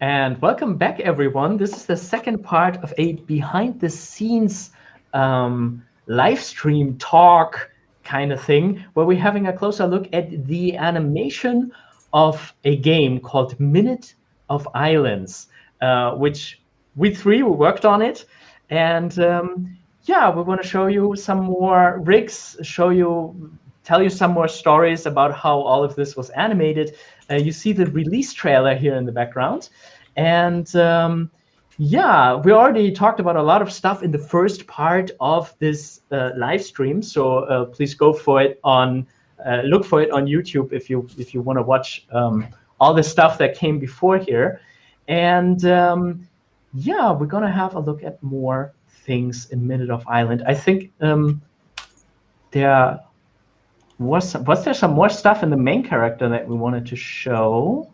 And welcome back, everyone. This is the second part of a behind-the-scenes live stream talk kind of thing, where we're having a closer look at the animation of a game called Minute of Islands, which we three worked on it. And yeah, we want to show you some more rigs, tell you some more stories about how all of this was animated. You see the release trailer here in the background. And yeah, we already talked about a lot of stuff in the first part of this live stream. So please go for it on, look for it on YouTube if you want to watch all the stuff that came before here. And yeah, we're gonna have a look at more things in Minute of Island. I think was there some more stuff in the main character that we wanted to show?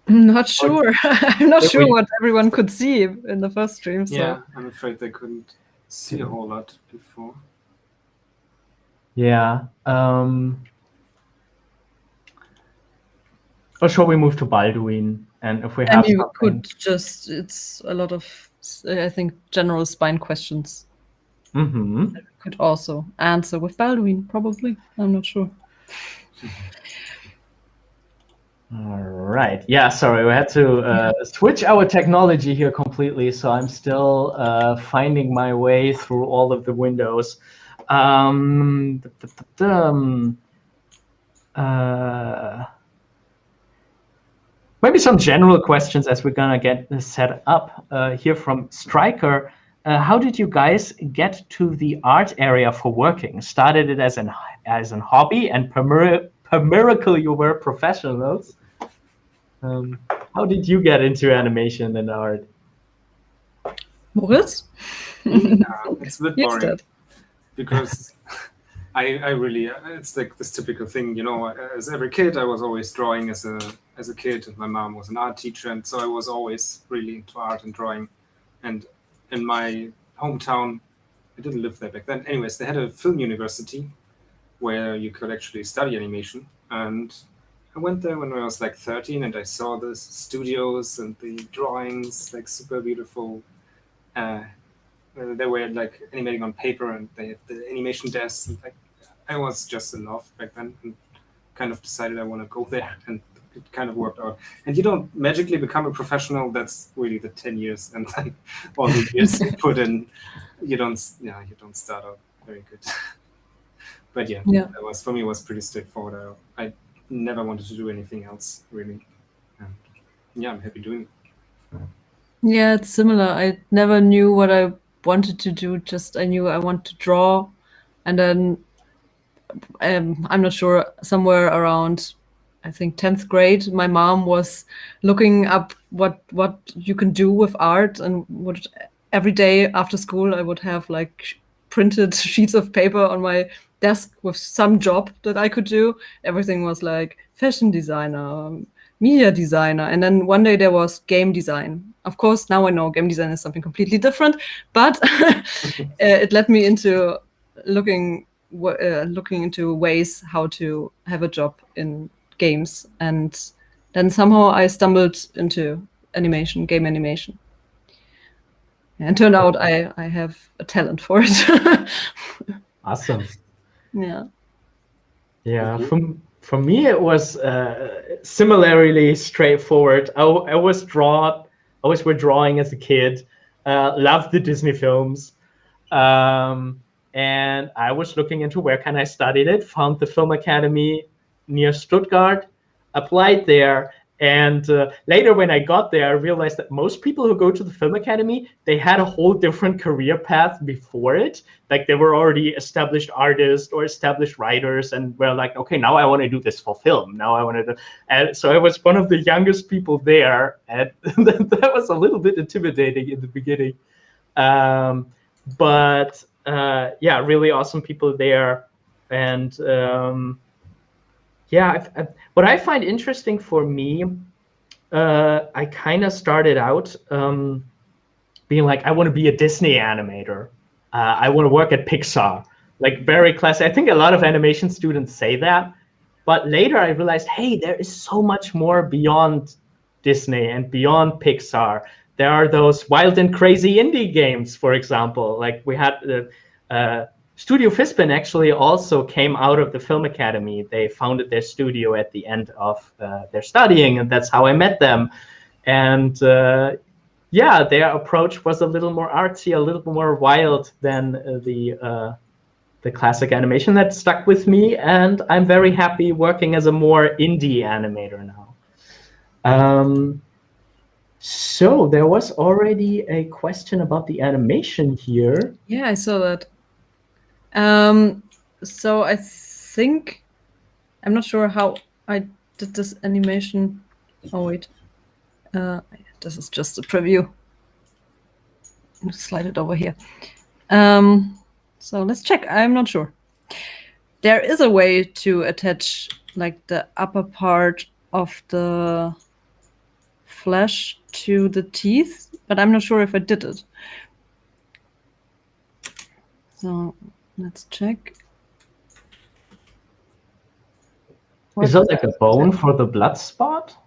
I'm not sure. I'm not sure what everyone could see in the first stream. So. Yeah, I'm afraid they couldn't see a whole lot before. Yeah. Or shall we move to Balduin? And if we have, you could just, it's a lot of, I think, general spine questions. Mm-hmm. That we could also answer with Balduin, probably. I'm not sure. All right. Yeah, sorry, we had to switch our technology here completely, so I'm still finding my way through all of the windows. Maybe some general questions as we're gonna get this set up here from Striker. How did you guys get to the art area for working? Started it as an hobby, and per miracle you were professionals. How did you get into animation and art? Moritz? It's a bit boring because I really, it's like this typical thing, you know, as every kid I was always drawing as a kid, and my mom was an art teacher, and so I was always really into art and drawing. And in my hometown, I didn't live there back then. Anyways, they had a film university where you could actually study animation, and I went there when I was like 13, and I saw the studios and the drawings, like super beautiful. They were like animating on paper, and they had the animation desks. And like, I was just in love back then, and kind of decided I want to go there, and it kind of worked out. And you don't magically become a professional. That's really the 10 years, and then all the years you put in, you don't start out very good. But yeah, that was, for me, it was pretty straightforward. I never wanted to do anything else, really. And yeah, I'm happy doing it. Yeah, it's similar. I never knew what I wanted to do, just I knew I want to draw. And then I'm not sure, somewhere around, I think 10th grade, my mom was looking up what you can do with art, and every day after school I would have like printed sheets of paper on my desk with some job that I could do. Everything was like fashion designer, media designer, and then one day there was game design. Of course, now I know game design is something completely different, but it led me into looking into ways how to have a job in games, and then somehow I stumbled into animation, game animation, and turned out I have a talent for it. Awesome. Yeah. Yeah. For me, it was similarly straightforward. I always were drawing as a kid. Loved the Disney films. And I was looking into where can I study it. Found the Film Academy near Stuttgart, applied there. And later when I got there, I realized that most people who go to the Film Academy, they had a whole different career path before it. Like they were already established artists or established writers, and were like, okay, now I want to do this for film. Now I want to do. And so I was one of the youngest people there, and that was a little bit intimidating in the beginning. But yeah, really awesome people there. And yeah, what I find interesting for me, I kind of started out being like, I want to be a Disney animator. I want to work at Pixar, like very classic. I think a lot of animation students say that, but later I realized, hey, there is so much more beyond Disney and beyond Pixar. There are those wild and crazy indie games, for example. Like we had Studio Fizbin actually also came out of the Film Academy. They founded their studio at the end of their studying, and that's how I met them. And yeah, their approach was a little more artsy, a little more wild than the classic animation. That stuck with me, and I'm very happy working as a more indie animator now. So there was already a question about the animation here. Yeah, I saw that. So I think, I'm not sure how I did this animation. Oh wait, this is just a preview. I'm gonna slide it over here. So let's check. I'm not sure. There is a way to attach like the upper part of the flesh to the teeth, but I'm not sure if I did it. So let's check. Is that like a bone for the blood spot?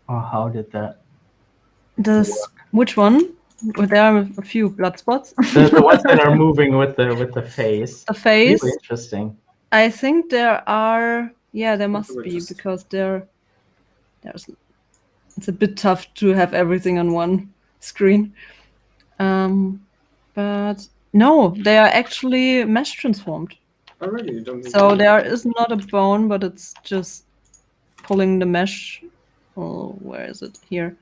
Or how did that work? Which one? Well, there are a few blood spots. the ones that are moving with the face. The face. Really interesting. I think there are. Yeah, there must be, because there's. It's a bit tough to have everything on one screen. But no, they are actually mesh transformed. Oh, really? So there is not a bone, but it's just pulling the mesh. Oh, where is it? Here.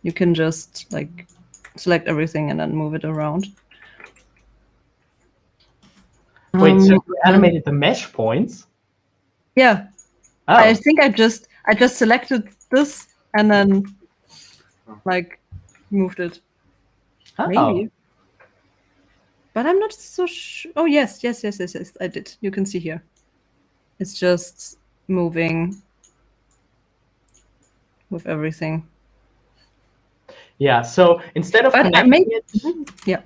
You can just like select everything and then move it around. Wait, so you animated the mesh points? Yeah. Oh. I think I just selected this and then like moved it. Oh. Maybe. But I'm not so sure. Oh, yes, I did. You can see here. It's just moving with everything. Yeah, so instead of connecting it, yeah.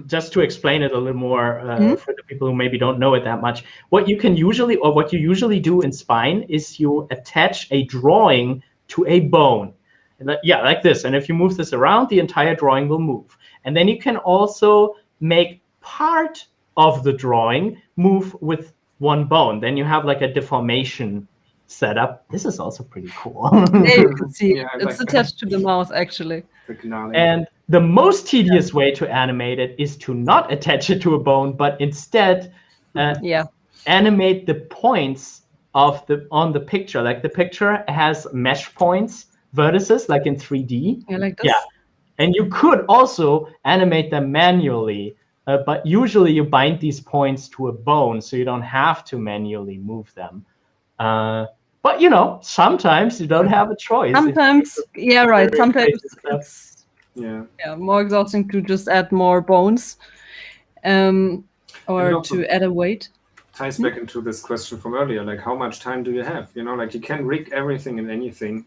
Just to explain it a little more for the people who maybe don't know it that much, what you usually do in Spine is you attach a drawing to a bone. Yeah, like this. And if you move this around, the entire drawing will move. And then you can also make part of the drawing move with one bone. Then you have like a deformation setup. This is also pretty cool. Yeah, you can see it's attached to the mouse actually. And the most tedious way to animate it is to not attach it to a bone, but instead animate the points of on the picture. Like the picture has mesh points, vertices, like in 3D. Yeah, like this. Yeah, and you could also animate them manually, but usually you bind these points to a bone, so you don't have to manually move them. But you know, sometimes you don't have a choice. Sometimes, yeah, right. Sometimes it's more exhausting to just add more bones, or to add a weight. Ties back into this question from earlier, like how much time do you have? You know, like you can rig everything and anything,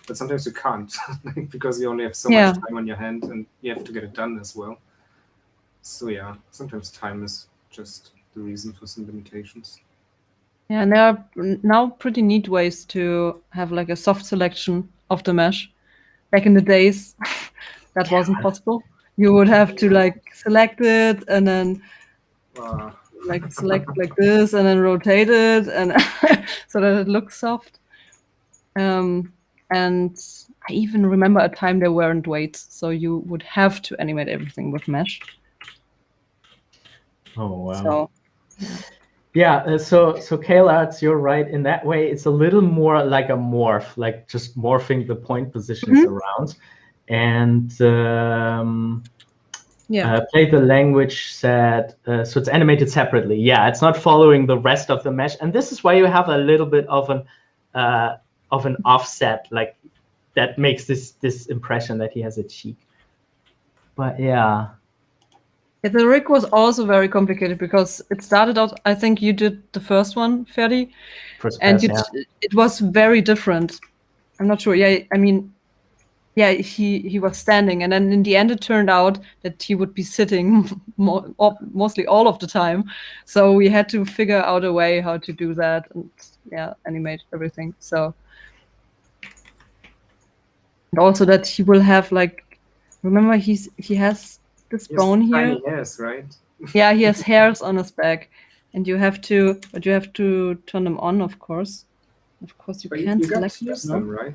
but sometimes you can't because you only have so much time on your hand and you have to get it done as well. So yeah, sometimes time is just the reason for some limitations. Yeah, and there are now pretty neat ways to have like a soft selection of the mesh. Back in the days, that wasn't possible. You would have to like select it and then like select like this and then rotate it and so that it looks soft. And I even remember a time there weren't weights, so you would have to animate everything with mesh. Oh wow. So, yeah, so CaleArts, you're right. In that way, it's a little more like a morph, like just morphing the point positions around. And Play the Language said, so it's animated separately. Yeah, it's not following the rest of the mesh. And this is why you have a little bit of an offset, like that makes this impression that he has a cheek. But yeah. The rig was also very complicated because it started out, I think you did the first one, Ferdi, and it was very different. I'm not sure. Yeah, I mean, yeah, he was standing, and then in the end it turned out that he would be sitting mostly all of the time. So we had to figure out a way how to do that and animate everything. So And also that he will have like, remember he has this bone here. Tiny hairs, right? Yeah, he has hairs on his back, and you have to turn them on, of course. Of course, you can't select use them, them, right?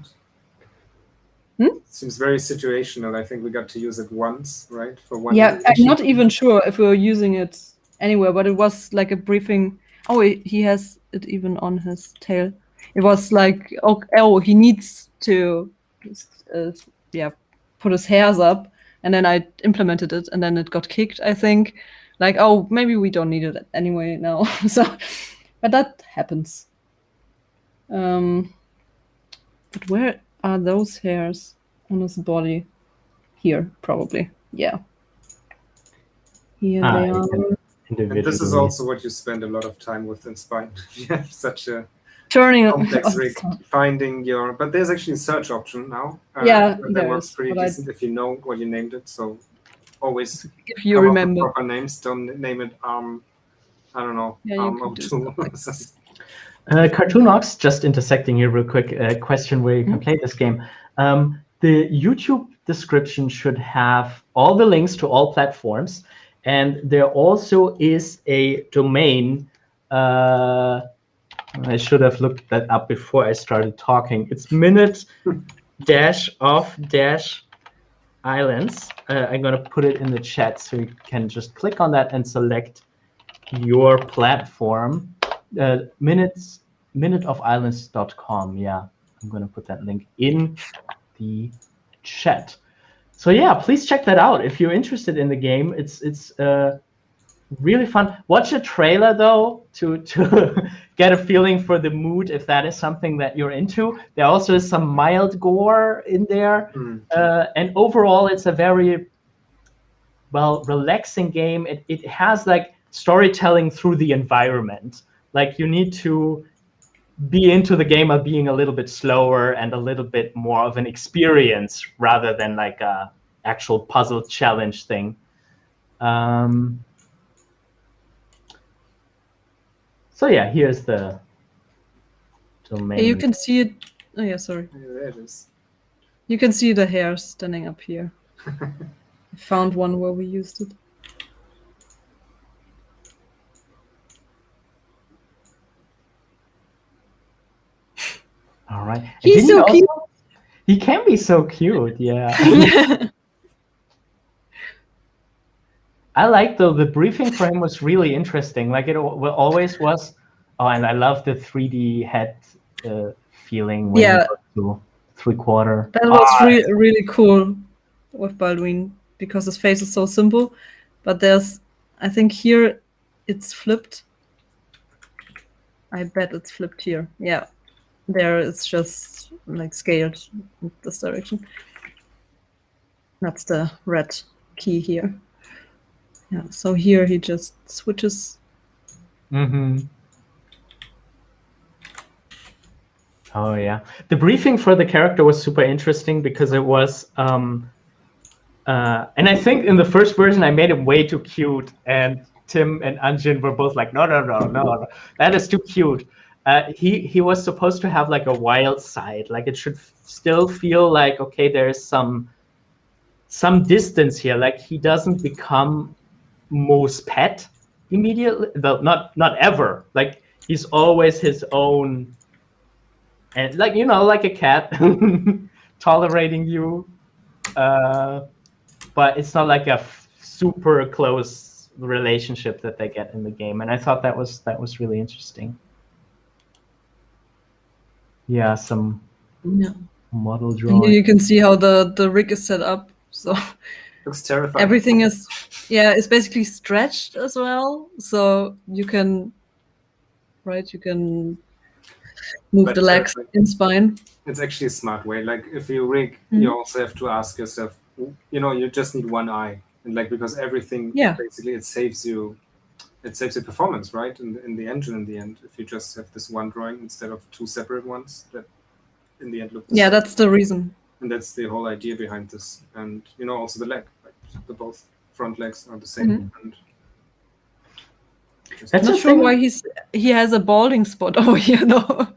Hmm? Seems very situational. I think we got to use it once, right? For one. Yeah, I'm not even sure if we were using it anywhere, but it was like a briefing. Oh, he has it even on his tail. It was like, oh, he needs to, put his hairs up, and then I implemented it, and then it got kicked. I think, like, oh, maybe we don't need it anyway now. So, but that happens. But where are those hairs on his body? Here, probably. Yeah. Here they are. And this is also what you spend a lot of time with in Spine. You have such a complex rig finding your. But there's actually a search option now. Yeah, that works pretty decent if you know what you named it. So always, if you remember proper names, don't name it I don't know, Arm02. Cartoonox, just intersecting here real quick, question where you can play this game. The YouTube description should have all the links to all platforms, and there also is a domain. I should have looked that up before I started talking. It's minute-of-islands. I'm going to put it in the chat so you can just click on that and select your platform. Minuteofislands.com. Yeah, I'm going to put that link in the chat. So yeah, please check that out if you're interested in the game. It's really fun. Watch a trailer though to get a feeling for the mood if that is something that you're into. There also is some mild gore in there, and overall it's a very relaxing game. It has like storytelling through the environment. Like you need to be into the game of being a little bit slower and a little bit more of an experience rather than like a actual puzzle challenge thing. So yeah, here's the domain. Yeah, you can see it. Oh yeah, sorry. Yeah, there it is. You can see the hair standing up here. I found one where we used it. All right. He's so cute. He can be so cute, yeah. I like though the briefing for him was really interesting. Like it always was. Oh, and I love the 3D head feeling. When you go to 3/4. That was really cool with Baldwin because his face is so simple. But I think here it's flipped. I bet it's flipped here. Yeah. There it's just like scaled in this direction. That's the red key here. Yeah, so here he just switches. Oh yeah, the briefing for the character was super interesting because it was, and I think in the first version I made him way too cute, and Tim and Anjin were both like, no, that is too cute. He was supposed to have like a wild side, like it should still feel like, okay, there's some distance here, like he doesn't become Mo's pet immediately, not ever, like he's always his own, and like, you know, like a cat tolerating you, but it's not like a super close relationship that they get in the game, and I thought that was really interesting. Yeah, some model drawing. Here you can see how the rig is set up. So looks terrifying. Everything is it's basically stretched as well. So you can move the legs in Spine. It's actually a smart way. Like if you rig, you also have to ask yourself, you know, you just need one eye, and like because everything basically it saves you performance, right? In the engine, in the end, if you just have this one drawing instead of two separate ones that in the end look the same. That's the reason. And that's the whole idea behind this. And you know, also the leg, like the both front legs are the same. And I'm not sure why he has a balding spot over here though.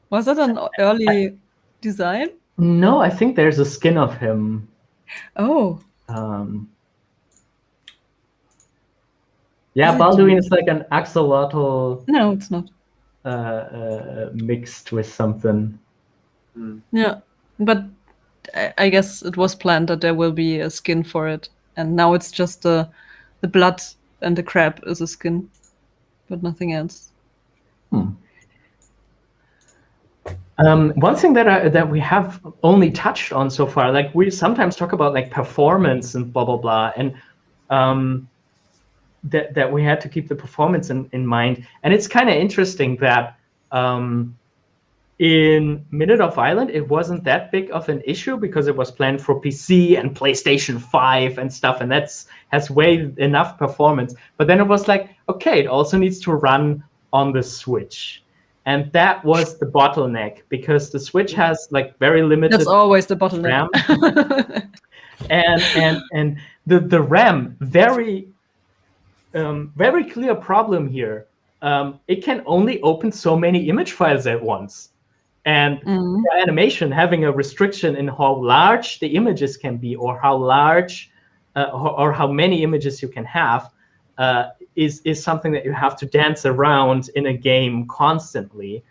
Was that an early design? No, I think there's a skin of him. Oh. Yeah, Balduin is like an axolotl. No, it's not. Mixed with something. Yeah, but I guess it was planned that there will be a skin for it, and now it's just the blood and the crab is a skin, but nothing else. One thing that we have only touched on so far, like we sometimes talk about like performance and blah blah blah, and that we had to keep the performance in mind. And it's kind of interesting that in Minute of Island, it wasn't that big of an issue because it was planned for PC and PlayStation 5 and stuff, and has way enough performance. But then it was like, okay, it also needs to run on the Switch. And that was the bottleneck because the Switch has like very limited. That's always the bottleneck. RAM. and the RAM, very clear problem here. It can only open so many image files at once. And animation having a restriction in how large the images can be or how large or how many images you can have is something that you have to dance around in a game constantly.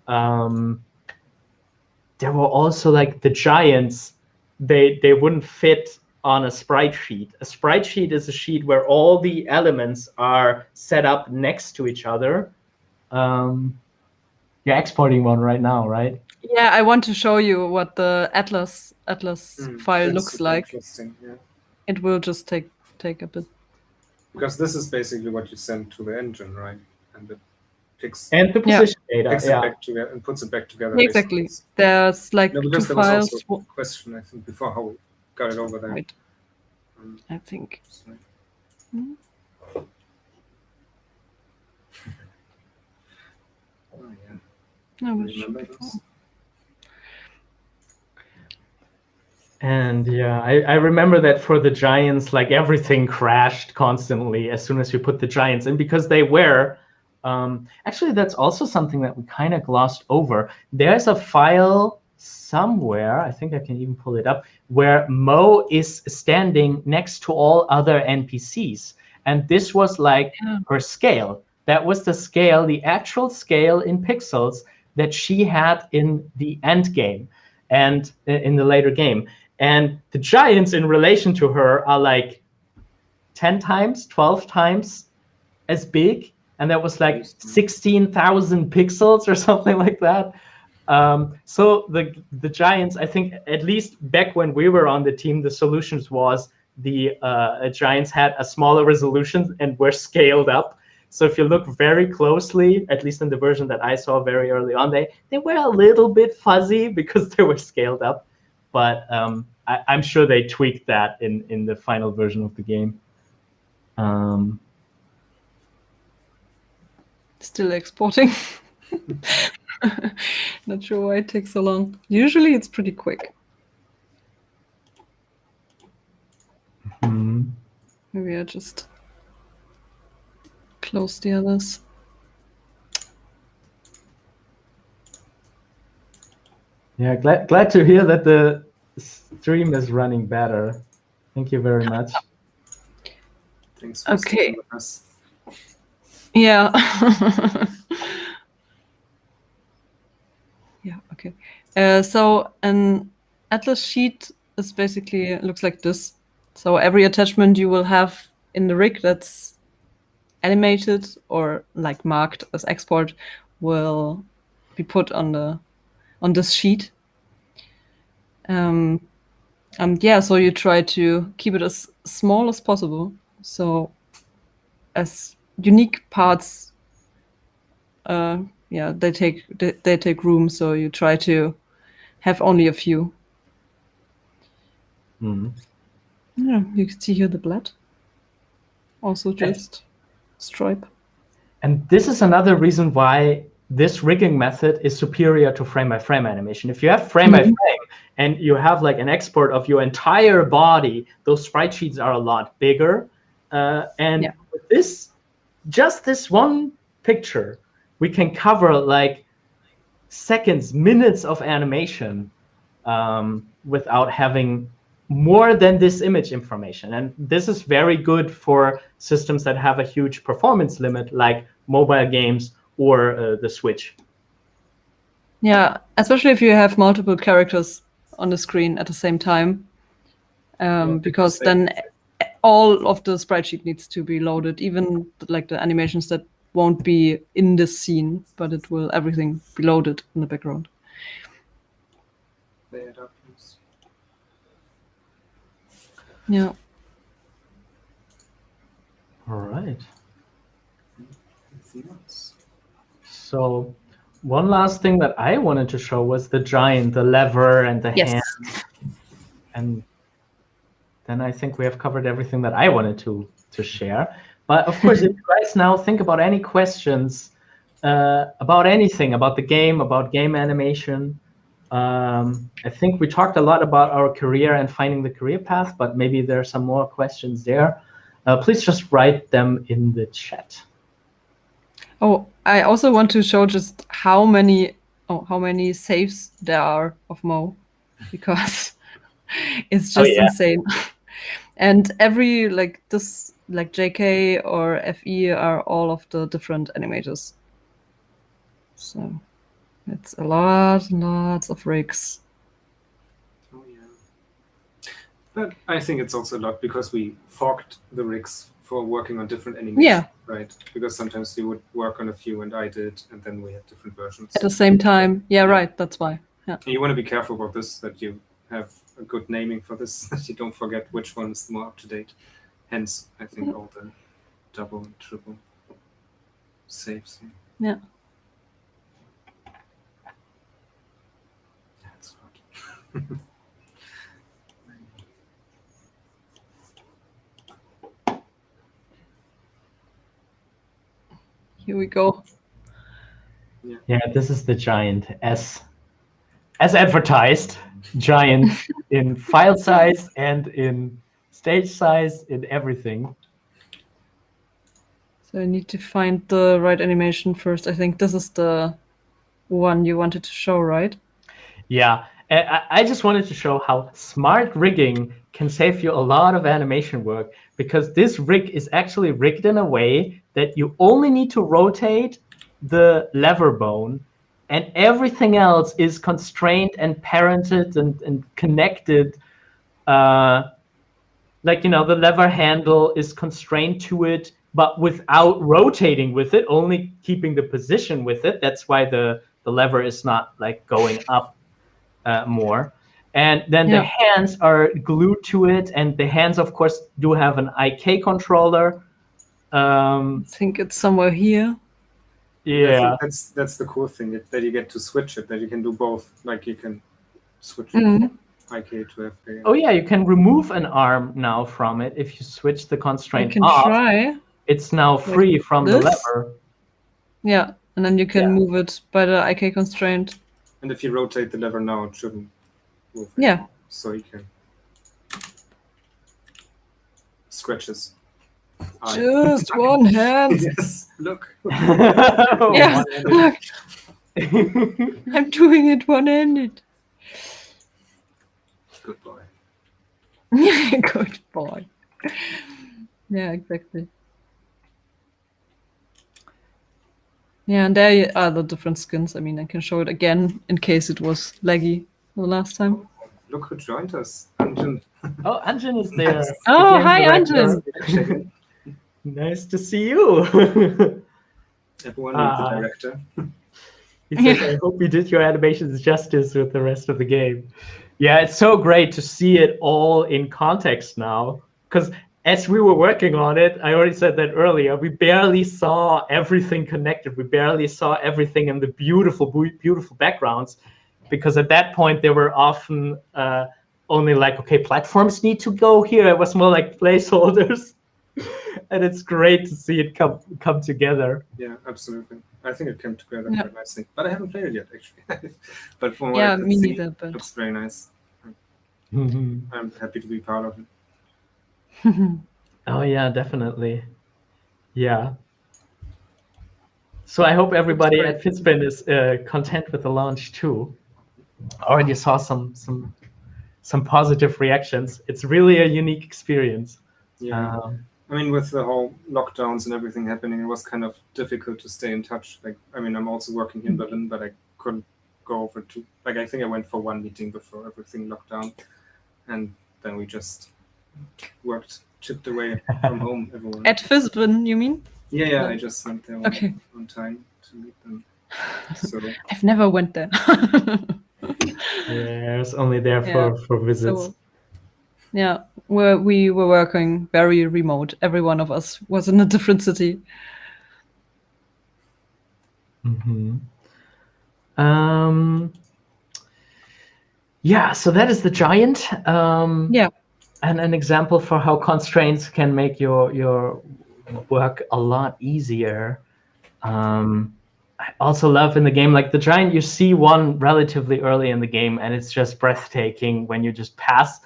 There were also like the giants, they wouldn't fit on a sprite sheet. A sprite sheet is a sheet where all the elements are set up next to each other. You're exporting one right now, right? Yeah, I want to show you what the Atlas file looks like. Yeah. It will just take a bit. Because this is basically what you send to the engine, right? And it picks and the position data, picks it back together and puts it back together. Exactly. Basically. There's like no, two because there files. was also a question, I think, before how we got it over there. Right. I think. Oh, yeah. No, and yeah, I remember that for the giants, like everything crashed constantly as soon as you put the giants in because they were. Actually, that's also something that we kind of glossed over. There's a file somewhere, I think I can even pull it up, where Mo is standing next to all other NPCs. And this was like her scale. That was the scale, the actual scale in pixels that she had in the end game and in the later game. And the giants in relation to her are like 10 times, 12 times as big. And that was like 16,000 pixels or something like that. So the giants, I think, at least back when we were on the team, the solutions was the giants had a smaller resolution and were scaled up. So if you look very closely, at least in the version that I saw very early on, they were a little bit fuzzy because they were scaled up. But I'm sure they tweaked that in the final version of the game. Still exporting. Not sure why it takes so long. Usually it's pretty quick. Maybe I just close the others. Yeah, glad to hear that the stream is running better. Thank you very much. Thanks for okay. With us. Yeah. Yeah, okay. So an Atlas sheet is basically looks like this. So every attachment you will have in the rig that's animated or like marked as export will be put on this sheet. And yeah, so you try to keep it as small as possible. So as unique parts, yeah, they take room. So you try to have only a few. Yeah, you can see here the blood. Also just stripe. And this is another reason why this rigging method is superior to frame-by-frame animation. If you have frame-by-frame and you have like an export of your entire body, those sprite sheets are a lot bigger. And with this, just this one picture, we can cover like seconds, minutes of animation without having more than this image information. And this is very good for systems that have a huge performance limit, like mobile games or the Switch. Yeah, especially if you have multiple characters on the screen at the same time, because then all of the sprite sheet needs to be loaded, even like the animations that won't be in the scene, but it will everything be loaded in the background. Yeah. All right. So one last thing that I wanted to show was the giant, the lever and the hand. And then I think we have covered everything that I wanted to share. But of course, if you guys now think about any questions about anything, about the game, about game animation, I think we talked a lot about our career and finding the career path, but maybe there are some more questions there. Please just write them in the chat. Oh, I also want to show just how many saves there are of Mo, because it's just insane. And every like JK or FE are all of the different animators. So it's a lot and lots of rigs. Oh yeah. But I think it's also a lot because we forked the rigs for working on different animations, right? Because sometimes you would work on a few and I did, and then we had different versions. At the same time. Yeah, right, that's why. Yeah. You want to be careful about this, that you have a good naming for this, that you don't forget which one is more up to date. Hence, I think all the double and triple saves. Yeah. That's hard. Here we go. Yeah, this is the giant as advertised, giant in file size and in stage size, in everything. So I need to find the right animation first. I think this is the one you wanted to show, right? Yeah, I just wanted to show how smart rigging can save you a lot of animation work, because this rig is actually rigged in a way that you only need to rotate the lever bone, and everything else is constrained and parented and connected. Like, you know, the lever handle is constrained to it, but without rotating with it, only keeping the position with it. That's why the lever is not like going up more. And then the hands are glued to it, and the hands, of course, do have an IK controller. I think it's somewhere here. Yeah, that's the cool thing, that you get to switch it, that you can do both. Like you can switch it from IK to FK. Oh yeah, you can remove an arm now from it if you switch the constraint you can off. Try. It's now free from the lever. Yeah, and then you can move it by the IK constraint. And if you rotate the lever now, it shouldn't move. Yeah. So you can scratches. Just one hand. Yes, look. Yeah, look. I'm doing it one-handed. Good boy. Good boy. Yeah, exactly. Yeah, and there are the different skins. I mean, I can show it again in case it was laggy the last time. Look who joined us, Anjan. Oh, Anjan is there. Oh, hi, Anjan. Nice to see you. Everyone needs a director. He said, I hope you did your animations justice with the rest of the game. Yeah, it's so great to see it all in context now. Because as we were working on it, I already said that earlier, we barely saw everything connected. We barely saw everything in the beautiful, beautiful backgrounds. Because at that point, they were often only like, okay, platforms need to go here. It was more like placeholders. And it's great to see it come together. Yeah, absolutely. I think it came together quite nicely. But I haven't played it yet, actually. But from what I can me see, neither, it looks very nice. Mm-hmm. I'm happy to be part of it. Oh, yeah, definitely. Yeah. So I hope everybody at Fizbin is content with the launch, too. I already saw some positive reactions. It's really a unique experience. Yeah. I mean, with the whole lockdowns and everything happening, it was kind of difficult to stay in touch. Like, I mean, I'm also working in Berlin, but I couldn't go over to, like, I think I went for one meeting before everything locked down. And then we just chipped away from home, everyone. At Fizbin, you mean? Yeah, I just went there on time to meet them. So I've never went there. Yeah, I was only there for visits. So, yeah, we were working very remote. Every one of us was in a different city. Mm-hmm. Yeah, so that is the giant. Yeah. And an example for how constraints can make your work a lot easier. I also love in the game, like the giant, you see one relatively early in the game, and it's just breathtaking when you just pass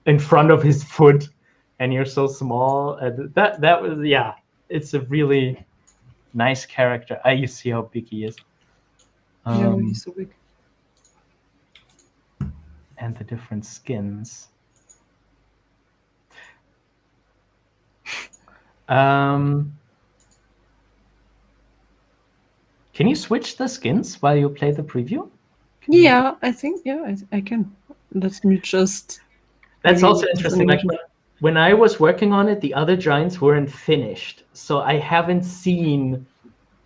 in front of his foot, and you're so small. And that was, yeah, it's a really nice character. You see how big he is. Yeah, he's so big. And the different skins. Can you switch the skins while you play the preview? Yeah, I think, yeah, I can. Let me just... That's also interesting. Like when I was working on it, the other giants weren't finished. So I haven't seen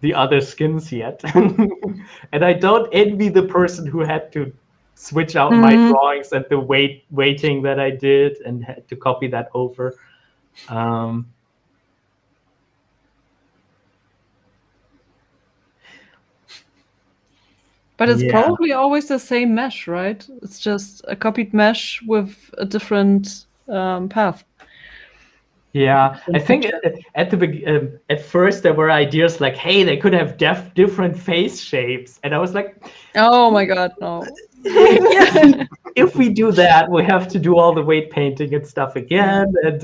the other skins yet. And I don't envy the person who had to switch out my drawings and the waiting that I did and had to copy that over. But it's probably always the same mesh, right? It's just a copied mesh with a different path. Yeah, I think at first there were ideas like, hey, they could have different face shapes. And I was like, oh my God, no. If we do that, we have to do all the weight painting and stuff again. And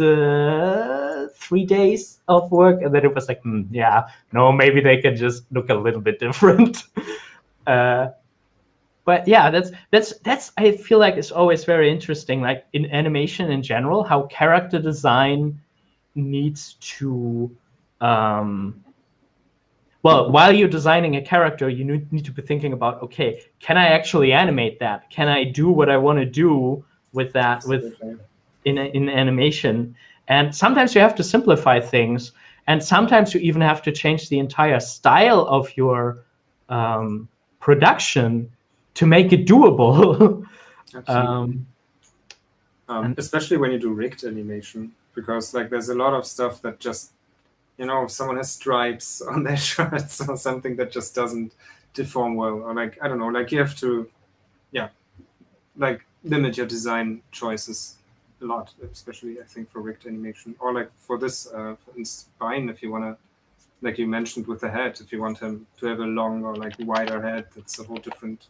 3 days of work. And then it was like, yeah, no, maybe they can just look a little bit different. But yeah, that's I feel like it's always very interesting, like in animation in general, how character design needs to well, while you're designing a character, you need to be thinking about, okay, can I actually animate that? Can I do what I want to do with that in animation? And sometimes you have to simplify things, and sometimes you even have to change the entire style of your production to make it doable. Especially when you do rigged animation, because like there's a lot of stuff that just, you know, if someone has stripes on their shirts or something that just doesn't deform well, or like, I don't know, like you have to, like limit your design choices a lot, especially I think for rigged animation, or like for this, for instance, Biene, if you want to, like you mentioned with the head, if you want him to have a long or like wider head, that's a whole different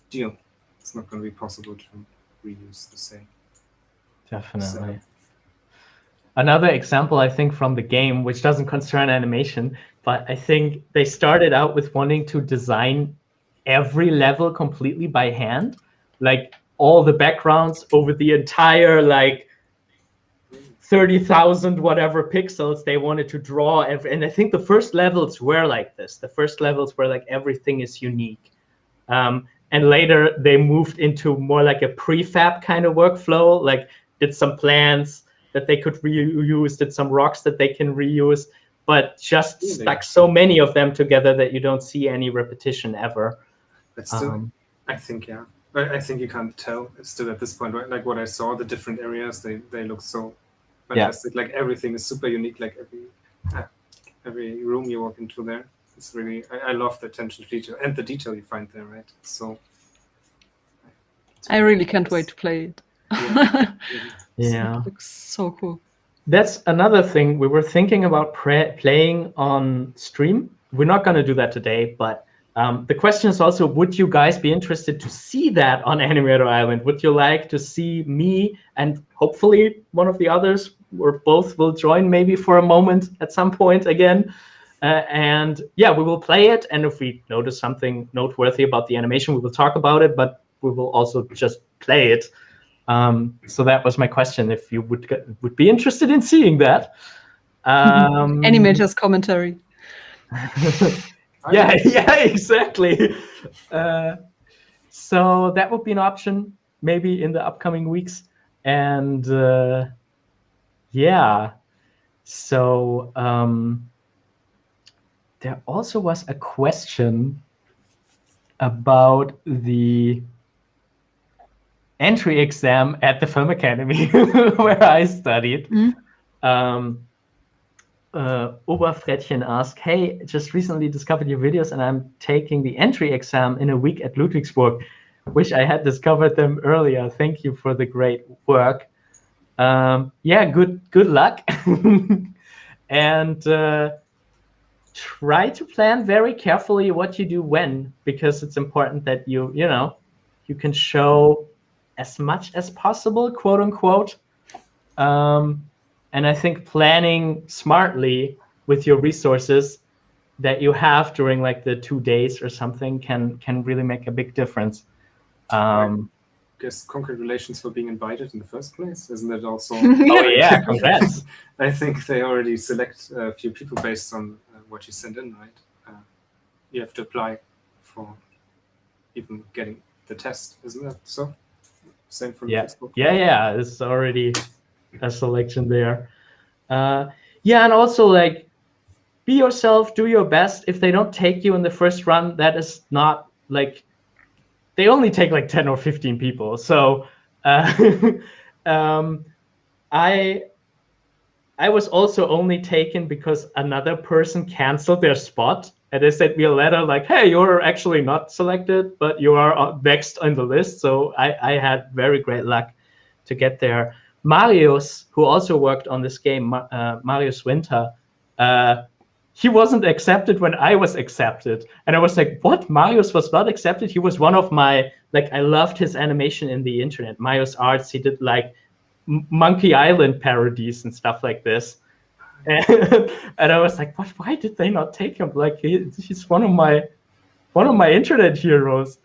deal. It's not going to be possible to reuse the same. Definitely. So. Another example, I think, from the game, which doesn't concern animation, but I think they started out with wanting to design every level completely by hand, like all the backgrounds over the entire, like, 30,000 whatever pixels they wanted to draw. And I think the first levels were like this. The first levels were like everything is unique. And later they moved into more like a prefab kind of workflow, like did some plants that they could reuse, did some rocks that they can reuse, but just stuck so many of them together that you don't see any repetition ever. But still, I think, yeah. I think you can't tell. It's still at this point, right? Like what I saw, the different areas, they look so fantastic. Like everything is super unique. Like every room you walk into there, it's really, I love the attention to detail and the detail you find there, right? So I really can't wait to play it. Yeah. It looks so cool. That's another thing we were thinking about playing on stream. We're not going to do that today, but the question is also, would you guys be interested to see that on Animator Island? Would you like to see me and hopefully one of the others or both will join maybe for a moment at some point again? And yeah, we will play it. And if we notice something noteworthy about the animation, we will talk about it. But we will also just play it. So that was my question, if you would be interested in seeing that. Animators commentary. Yeah, exactly. So that would be an option maybe in the upcoming weeks. And yeah, so there also was a question about the entry exam at the Film Academy where I studied. Oberfredchen asked, hey, just recently discovered your videos and I'm taking the entry exam in a week at Ludwigsburg. Wish I had discovered them earlier. Thank you for the great work. Yeah, good luck. And try to plan very carefully what you do when, because it's important that you can show as much as possible, quote unquote. And I think planning smartly with your resources that you have during like the 2 days or something can really make a big difference. I guess congratulations for being invited in the first place. Isn't it also? Oh yeah, congrats. I think they already select a few people based on what you send in, right? You have to apply for even getting the test, isn't that so? Same from Facebook. Yeah, it's already a selection there. Yeah, and also like be yourself, do your best. If they don't take you in the first run, that is not like, they only take like 10 or 15 people. So I was also only taken because another person canceled their spot. And they sent me a letter like, hey, you're actually not selected, but you are next on the list. So I had very great luck to get there. Marius, who also worked on this game, Marius Winter, he wasn't accepted when I was accepted. And I was like, what? Marius was not accepted? He was one of my, like, I loved his animation in the internet. Marius Arts, he did like Monkey Island parodies and stuff like this. And I was like, what? Why did they not take him? Like, he's one of my internet heroes.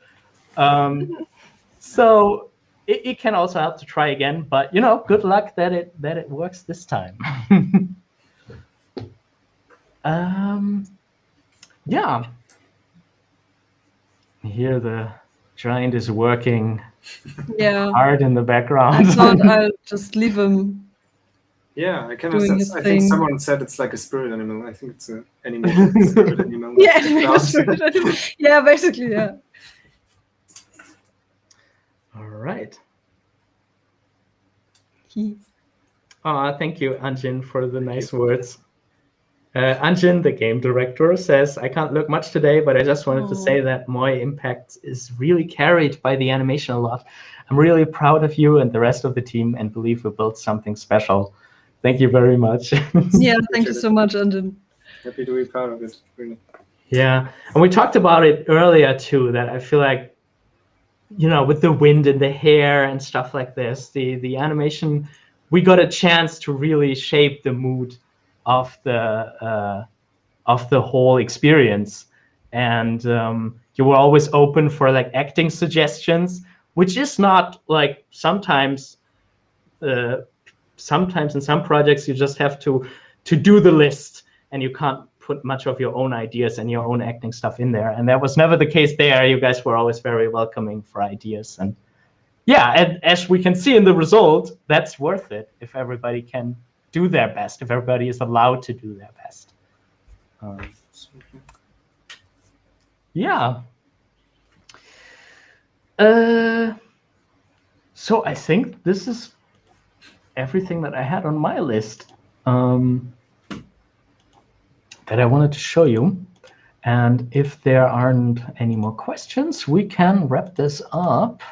So it can also help to try again, but good luck that it works this time. Yeah. Here the giant is working hard in the background. I thought I'll just leave him. Yeah, I think someone said it's like a spirit animal. I think it's an animated spirit animal. Yeah, animated spirit animal. Yeah, basically, yeah. All right. Thank you, Anjin, for the nice words. Anjin, the game director, says, I can't look much today, but I just wanted to say that my impact is really carried by the animation a lot. I'm really proud of you and the rest of the team and believe we built something special. Thank you very much. Yeah, thank you so much, Anjin. Happy to be proud of it, really. Yeah, and we talked about it earlier too, that I feel like, with the wind in the hair and stuff like this, the animation, we got a chance to really shape the mood of the whole experience. And you were always open for like acting suggestions, which is not like sometimes in some projects you just have to do the list and you can't put much of your own ideas and your own acting stuff in there. And that was never the case there. You guys were always very welcoming for ideas. And yeah, and as we can see in the result, that's worth it if everybody can do their best, if everybody is allowed to do their best. Yeah. So I think this is everything that I had on my list that I wanted to show you. And if there aren't any more questions, we can wrap this up.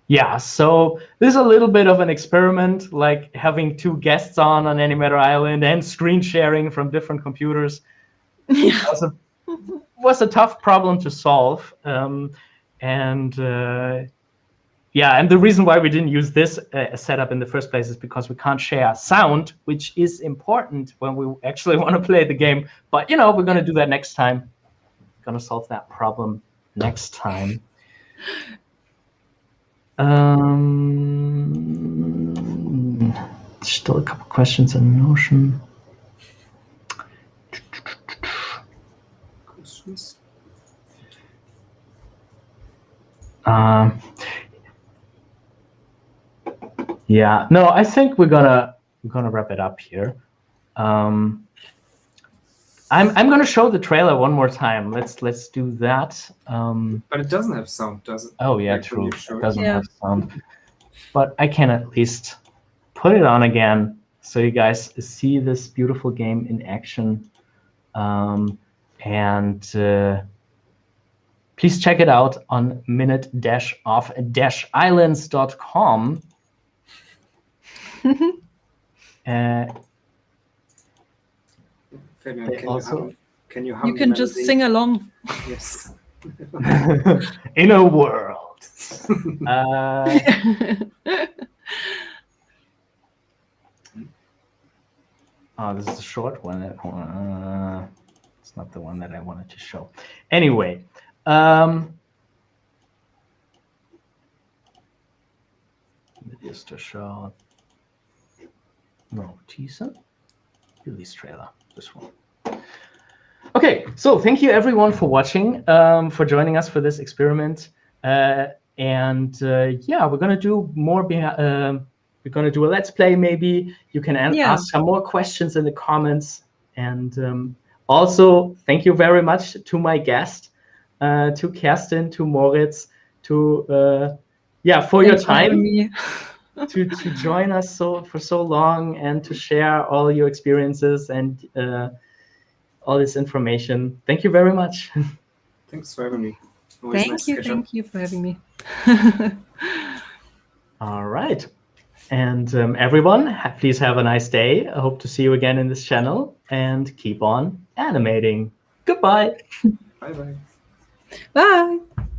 Yeah, so this is a little bit of an experiment, like having 2 guests on Animator Island and screen sharing from different computers. Yeah. Was a tough problem to solve. Yeah, and the reason why we didn't use this setup in the first place is because we can't share sound, which is important when we actually want to play the game. But, we're going to do that next time. We're going to solve that problem next time. Still a couple questions in Notion. Questions? Yeah, no, I think we're gonna wrap it up here. I'm gonna show the trailer one more time. Let's do that. But it doesn't have sound, does it? Oh yeah, Like true. when you show It it. doesn't have sound, but I can at least put it on again so you guys see this beautiful game in action. Please check it out on minute-of-islands.com. Ferdinand, can you hum You can just sing along. Yes. In a world. Oh, this is a short one. It's not the one that I wanted to show. Anyway, just a short. No, teaser. Release trailer. This one. Okay, so thank you everyone for watching, for joining us for this experiment. Yeah, we're gonna do more. We're gonna do a let's play. Maybe you can ask some more questions in the comments. And also, thank you very much to my guest, to Kerstin, to Moritz, to for your time. to join us for so long and to share all your experiences and all this information. Thank you very much. Thanks for having me. Always thank you for having me. All right. And everyone, please have a nice day. I hope to see you again in this channel and keep on animating. Goodbye. Bye-bye. Bye.